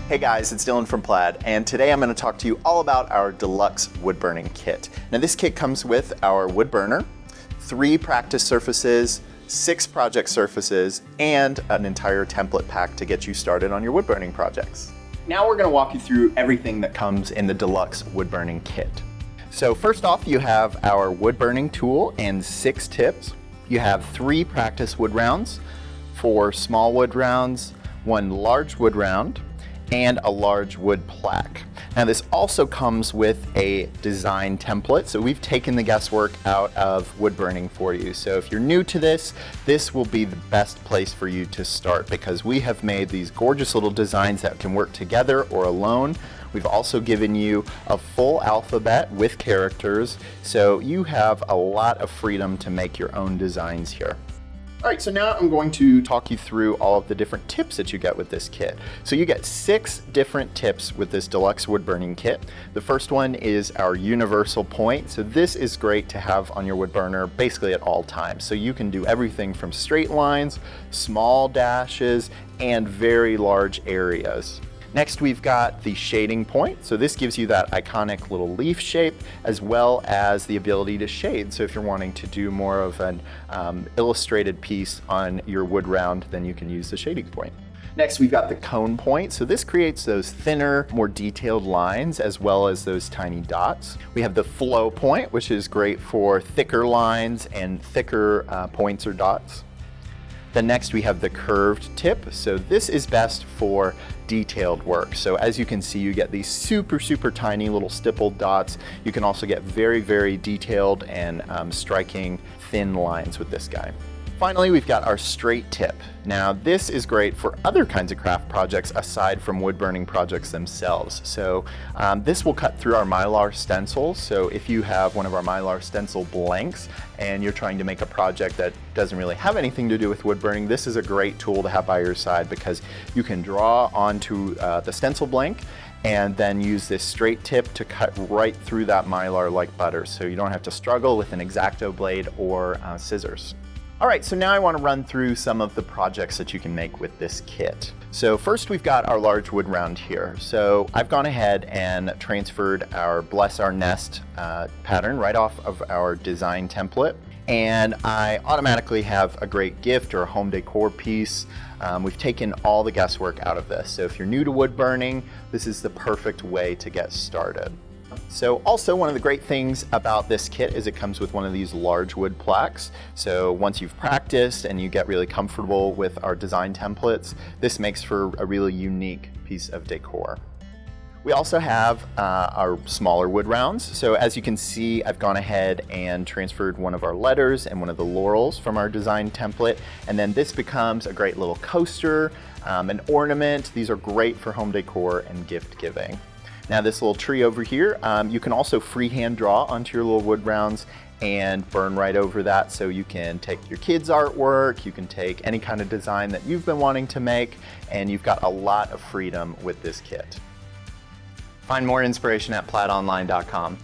Hey guys, it's Dylan from Plaid, and today I'm going to talk to you all about our Deluxe wood burning kit. Now this kit comes with our wood burner, 3 practice surfaces, 6 project surfaces, and an entire template pack to get you started on your wood burning projects. Now we're going to walk you through everything that comes in the Deluxe wood burning kit. So first off, you have our wood burning tool and 6 tips. You have 3 practice wood rounds, 4 small wood rounds, 1 large wood round, and a large wood plaque. Now this also comes with a design template, so we've taken the guesswork out of wood burning for you. So if you're new to this, this will be the best place for you to start because we have made these gorgeous little designs that can work together or alone. We've also given you a full alphabet with characters, so you have a lot of freedom to make your own designs here. All right, so now I'm going to talk you through all of the different tips that you get with this kit. So you get 6 different tips with this Deluxe wood burning kit. The first one is our universal point. So this is great to have on your wood burner basically at all times. So you can do everything from straight lines, small dashes, and very large areas. Next, we've got the shading point. So this gives you that iconic little leaf shape as well as the ability to shade. So if you're wanting to do more of an illustrated piece on your wood round, then you can use the shading point. Next, we've got the cone point. So this creates those thinner, more detailed lines as well as those tiny dots. We have the flow point, which is great for thicker lines and thicker points or dots. Then next we have the curved tip. So this is best for detailed work. So as you can see, you get these super tiny little stippled dots. You can also get very detailed and striking thin lines with this guy. Finally, we've got our straight tip. Now this is great for other kinds of craft projects aside from wood burning projects themselves. So this will cut through our Mylar stencils. So if you have one of our Mylar stencil blanks and you're trying to make a project that doesn't really have anything to do with wood burning, this is a great tool to have by your side because you can draw onto the stencil blank and then use this straight tip to cut right through that Mylar like butter. So you don't have to struggle with an X-Acto blade or scissors. All right, so now I want to run through some of the projects that you can make with this kit. So first we've got our large wood round here. So I've gone ahead and transferred our Bless Our Nest pattern right off of our design template. And I automatically have a great gift or a home decor piece. We've taken all the guesswork out of this. So if you're new to wood burning, this is the perfect way to get started. So also one of the great things about this kit is it comes with one of these large wood plaques. So once you've practiced and you get really comfortable with our design templates, this makes for a really unique piece of decor. We also have our smaller wood rounds. So as you can see, I've gone ahead and transferred one of our letters and one of the laurels from our design template. And then this becomes a great little coaster, an ornament. These are great for home decor and gift giving. Now this little tree over here, you can also freehand draw onto your little wood rounds and burn right over that. So you can take your kids' artwork, you can take any kind of design that you've been wanting to make, and you've got a lot of freedom with this kit. Find more inspiration at plaidonline.com.